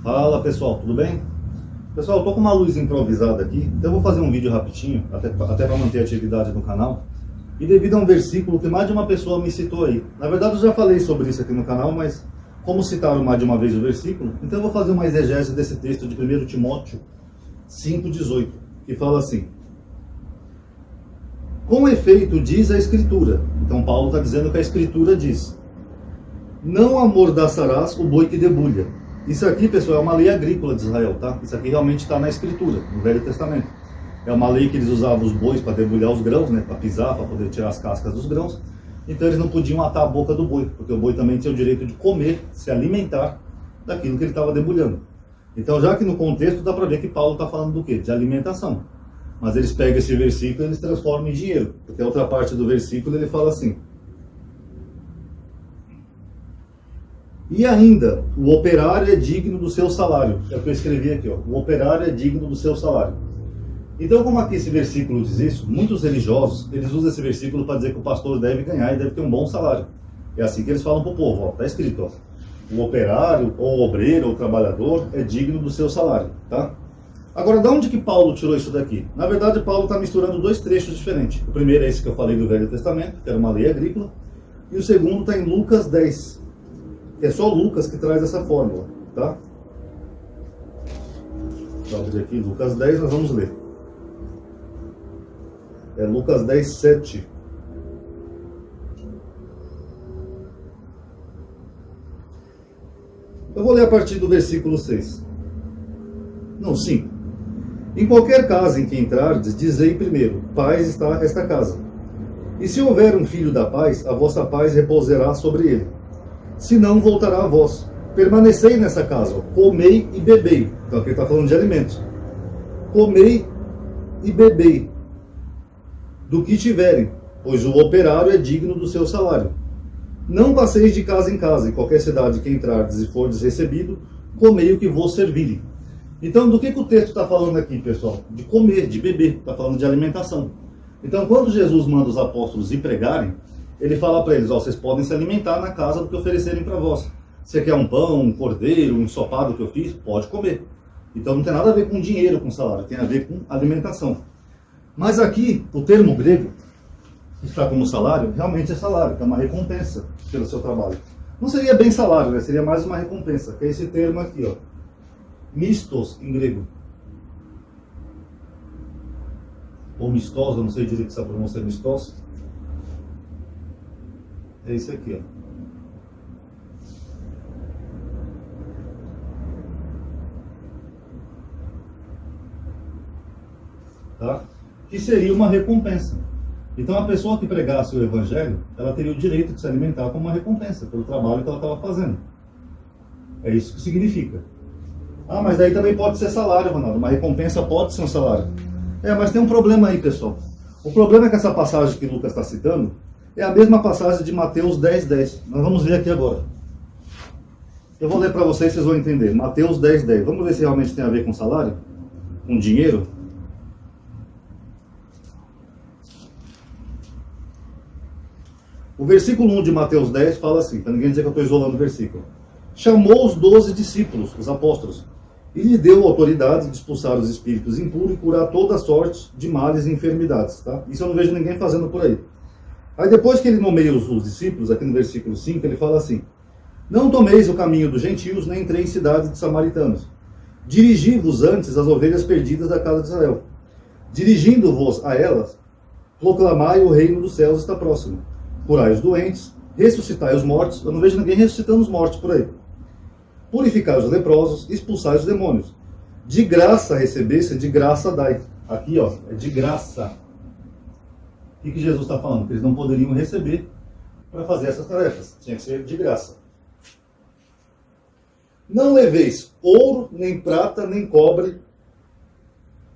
Fala pessoal, tudo bem? Pessoal, eu tô com uma luz improvisada aqui, então eu vou fazer um vídeo rapidinho, até para manter a atividade no canal. E devido a um versículo que mais de uma pessoa me citou aí. Na verdade eu já falei sobre isso aqui no canal, mas como citaram mais de uma vez o versículo, então eu vou fazer uma exegese desse texto de 1 Timóteo 5,18, que fala assim: com efeito diz a Escritura. Então Paulo está dizendo que a Escritura diz: não amordaçarás o boi que debulha. Isso aqui, pessoal, é uma lei agrícola de Israel, tá? Isso aqui realmente está na Escritura, no Velho Testamento. É uma lei que eles usavam os bois para debulhar os grãos, né? Para pisar, para poder tirar as cascas dos grãos. Então eles não podiam atar a boca do boi, porque o boi também tinha o direito de comer, se alimentar daquilo que ele estava debulhando. Então, já que no contexto dá para ver que Paulo está falando do quê? De alimentação. Mas eles pegam esse versículo e eles transformam em dinheiro. Porque a outra parte do versículo ele fala assim: e ainda, o operário é digno do seu salário. É o que eu escrevi aqui, ó. O operário é digno do seu salário. Então, como aqui esse versículo diz isso, muitos religiosos, eles usam esse versículo para dizer que o pastor deve ganhar e deve ter um bom salário. É assim que eles falam para o povo, ó. Está escrito, ó. O operário, ou o obreiro, ou o trabalhador é digno do seu salário, tá? Agora, de onde que Paulo tirou isso daqui? Na verdade, Paulo está misturando dois trechos diferentes. O primeiro é esse que eu falei do Velho Testamento, que era uma lei agrícola. E o segundo está em Lucas 10. É só Lucas que traz essa fórmula, tá? Vamos ver aqui, Lucas 10, nós vamos ler. É Lucas 10, 7. Eu vou ler a partir do versículo 6. Não, 5. Em qualquer casa em que entrardes, dizei primeiro: paz está esta casa. E se houver um filho da paz, a vossa paz repousará sobre ele. Se não, voltará a vós. Permanecei nessa casa, comei e bebei. Então aqui ele está falando de alimentos. Comei e bebei do que tiverem, pois o operário é digno do seu salário. Não passeis de casa em casa, em qualquer cidade que entrardes e fordes recebido, comei o que vos servirem. Então, do que o texto está falando aqui, pessoal? De comer, de beber, está falando de alimentação. Então, quando Jesus manda os apóstolos ir pregarem, ele fala para eles: ó, vocês podem se alimentar na casa do que oferecerem para vós. Você quer um pão, um cordeiro, um ensopado que eu fiz? Pode comer. Então não tem nada a ver com dinheiro, com salário, tem a ver com alimentação. Mas aqui, o termo grego, que está como salário, realmente é salário, que é uma recompensa pelo seu trabalho. Não seria bem salário, né? Seria mais uma recompensa, que é esse termo aqui, ó. Mistos, em grego. Ou mistos, eu não sei direito se a pronúncia é mistos. É isso aqui, ó. Tá? Que seria uma recompensa. Então a pessoa que pregasse o evangelho, ela teria o direito de se alimentar como uma recompensa pelo trabalho que ela estava fazendo. É isso que significa. Ah, mas daí também pode ser salário, Ronaldo. Uma recompensa pode ser um salário. É, mas tem um problema aí, pessoal. O problema é que essa passagem que Lucas está citando é a mesma passagem de Mateus 10, 10. Nós vamos ler aqui agora. Eu vou ler para vocês, vocês vão entender. Mateus 10, 10. Vamos ver se realmente tem a ver com salário? Com dinheiro? O versículo 1 de Mateus 10 fala assim, para ninguém dizer que eu estou isolando o versículo. Chamou os 12 discípulos, os apóstolos, e lhe deu autoridade de expulsar os espíritos impuros e curar toda sorte de males e enfermidades. Tá? Isso eu não vejo ninguém fazendo por aí. Aí depois que ele nomeia os discípulos, aqui no versículo 5, ele fala assim: não tomeis o caminho dos gentios, nem entrei em cidade de samaritanos. Dirigi-vos antes às ovelhas perdidas da casa de Israel. Dirigindo-vos a elas, proclamai: o reino dos céus está próximo. Curai os doentes, ressuscitai os mortos. Eu não vejo ninguém ressuscitando os mortos por aí. Purificai os leprosos, expulsai os demônios. De graça recebesse, de graça dai. Aqui, ó, é de graça. O que Jesus está falando? Que eles não poderiam receber para fazer essas tarefas. Tinha que ser de graça. Não leveis ouro, nem prata, nem cobre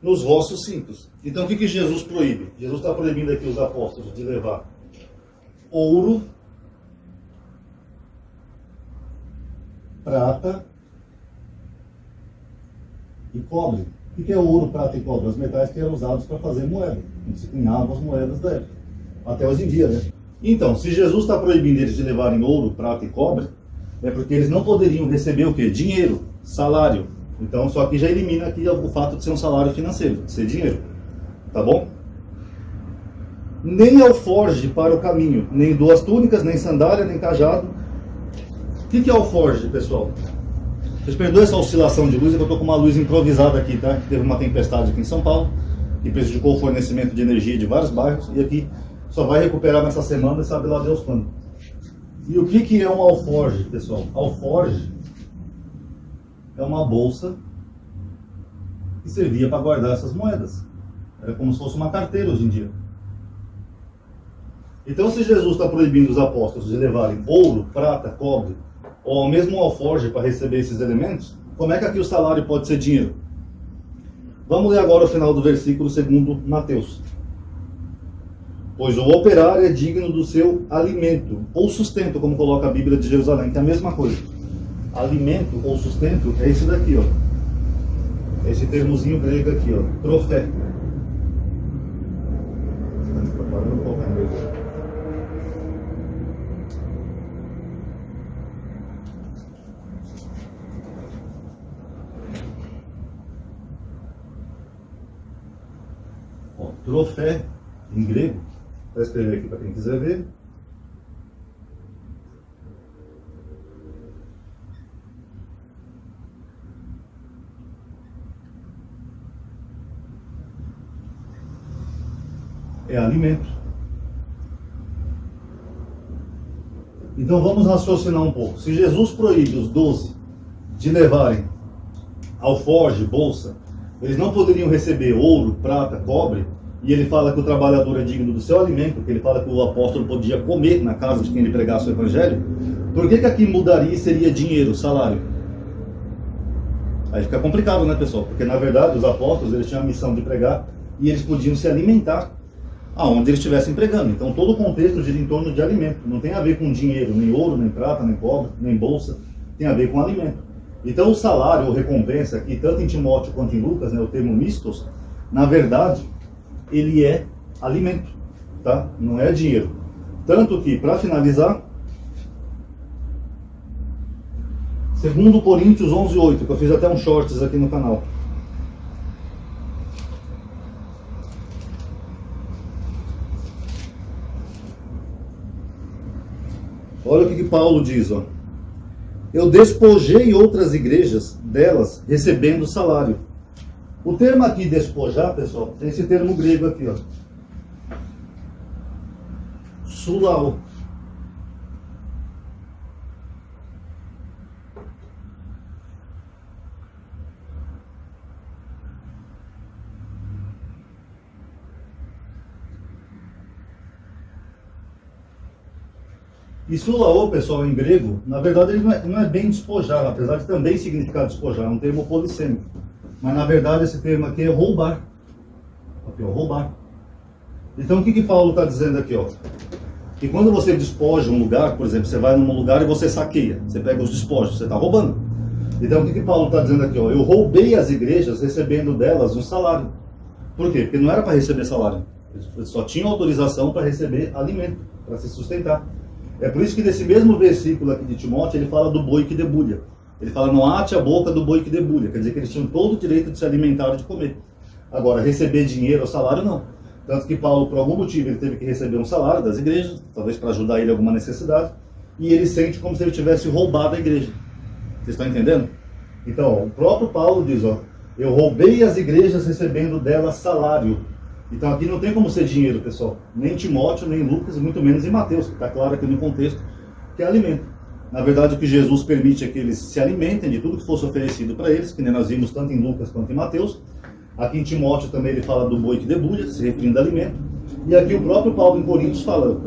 nos vossos cintos. Então o que Jesus proíbe? Jesus está proibindo aqui os apóstolos de levar ouro, prata e cobre. O que é ouro, prata e cobre? Os metais que eram usados para fazer moeda. Se cunhavam as moedas da época. Até hoje em dia, né? Então, se Jesus está proibindo eles de levarem ouro, prata e cobre, é porque eles não poderiam receber o quê? Dinheiro, salário. Então, só que já elimina aqui o fato de ser um salário financeiro, de ser dinheiro. Tá bom? Nem alforge para o caminho, nem duas túnicas, nem sandália, nem cajado. O que é alforge, pessoal? Vocês perdoem essa oscilação de luz, é que eu estou com uma luz improvisada aqui, tá? Teve uma tempestade aqui em São Paulo, que prejudicou o fornecimento de energia de vários bairros, e aqui só vai recuperar nessa semana, sabe lá Deus quando. E o que é um alforge, pessoal? Alforge é uma bolsa que servia para guardar essas moedas. Era como se fosse uma carteira hoje em dia. Então, se Jesus está proibindo os apóstolos de levarem ouro, prata, cobre, ou mesmo um alforge para receber esses elementos, como é que aqui o salário pode ser dinheiro? Vamos ler agora o final do versículo segundo Mateus. Pois o operário é digno do seu alimento, ou sustento, como coloca a Bíblia de Jerusalém, que é a mesma coisa. Alimento ou sustento é esse daqui, ó. Esse termozinho grego aqui, ó. Trofé. Ó, trofé, em grego, vou escrever aqui para quem quiser ver. É alimento. Então vamos raciocinar um pouco. Se Jesus proíbe os 12 de levarem alforge, bolsa, eles não poderiam receber ouro, prata, cobre, e ele fala que o trabalhador é digno do seu alimento, porque ele fala que o apóstolo podia comer na casa de quem ele pregasse o evangelho, por que aqui mudaria e seria dinheiro, salário? Aí fica complicado, né, pessoal? Porque na verdade os apóstolos eles tinham a missão de pregar e eles podiam se alimentar aonde eles estivessem pregando. Então todo o contexto gira em torno de alimento. Não tem a ver com dinheiro, nem ouro, nem prata, nem cobre, nem bolsa. Tem a ver com alimento. Então o salário ou recompensa, aqui tanto em Timóteo quanto em Lucas, né, o termo mistos, na verdade, ele é alimento, tá? Não é dinheiro. Tanto que, para finalizar, 2 Coríntios 11:8, que eu fiz até um shorts aqui no canal. Olha o que Paulo diz, ó. Eu despojei outras igrejas delas recebendo salário. O termo aqui despojar, pessoal, tem esse termo grego aqui, ó. Sulao. E sulao, pessoal, em grego, na verdade ele não é bem despojar, apesar de também significar despojar, é um termo polissêmico. Mas na verdade esse termo aqui é roubar. Aqui, ó, roubar. Então o que Paulo está dizendo aqui, ó? Que quando você despoja um lugar, por exemplo, você vai num lugar e você saqueia, você pega os despojos, você está roubando. Então o que Paulo está dizendo aqui, ó? Eu roubei as igrejas recebendo delas um salário. Por quê? Porque não era para receber salário. Eles só tinham autorização para receber alimento, para se sustentar. É por isso que nesse mesmo versículo aqui de Timóteo, ele fala do boi que debulha. Ele fala, não ate a boca do boi que debulha. Quer dizer que eles tinham todo o direito de se alimentar e de comer. Agora, receber dinheiro ou salário, não. Tanto que Paulo, por algum motivo, ele teve que receber um salário das igrejas, talvez para ajudar ele em alguma necessidade, e ele sente como se ele tivesse roubado a igreja. Vocês estão entendendo? Então, o próprio Paulo diz, ó, eu roubei as igrejas recebendo delas salário. Então aqui não tem como ser dinheiro, pessoal. Nem Timóteo, nem Lucas, e muito menos em Mateus, que está claro aqui no contexto, que é alimento. Na verdade, o que Jesus permite é que eles se alimentem de tudo que fosse oferecido para eles, que nem nós vimos tanto em Lucas quanto em Mateus. Aqui em Timóteo também ele fala do boi que debulha, se referindo a alimento. E aqui o próprio Paulo em Coríntios fala,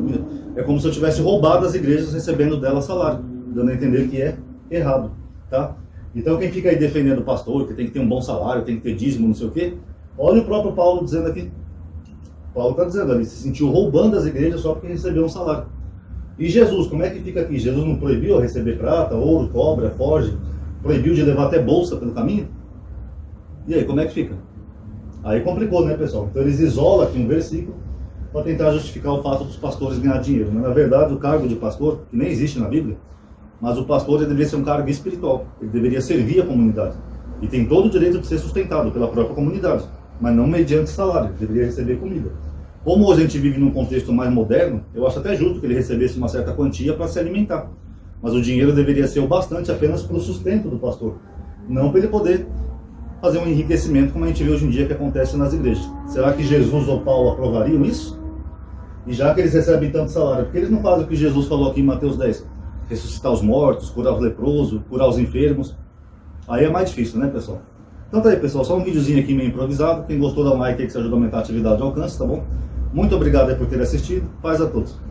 é como se eu tivesse roubado as igrejas recebendo delas salário, dando a entender que é errado, tá? Então quem fica aí defendendo o pastor, que tem que ter um bom salário, tem que ter dízimo, não sei o quê, olha o próprio Paulo dizendo aqui. Paulo está dizendo ali, se sentiu roubando as igrejas só porque recebeu um salário. E Jesus, como é que fica aqui? Jesus não proibiu receber prata, ouro, cobre, forge, proibiu de levar até bolsa pelo caminho? E aí, como é que fica? Aí complicou, né, pessoal? Então eles isolam aqui um versículo para tentar justificar o fato dos pastores ganhar dinheiro. Mas na verdade o cargo de pastor, que nem existe na Bíblia, Mas o pastor ele deveria ser um cargo espiritual, ele deveria servir a comunidade. E tem todo o direito de ser sustentado pela própria comunidade, mas não mediante salário, ele deveria receber comida. Como hoje a gente vive num contexto mais moderno, eu acho até justo que ele recebesse uma certa quantia para se alimentar. Mas o dinheiro deveria ser o bastante apenas para o sustento do pastor, não para ele poder fazer um enriquecimento como a gente vê hoje em dia que acontece nas igrejas. Será que Jesus ou Paulo aprovariam isso? E já que eles recebem tanto salário, por que eles não fazem o que Jesus falou aqui em Mateus 10? Ressuscitar os mortos, curar os leprosos, curar os enfermos. Aí é mais difícil, né, pessoal? Então tá aí, pessoal, só um videozinho aqui meio improvisado. Quem gostou, dá um like aí que isso ajuda a aumentar a atividade de alcance, tá bom? Muito obrigado aí por ter assistido. Paz a todos.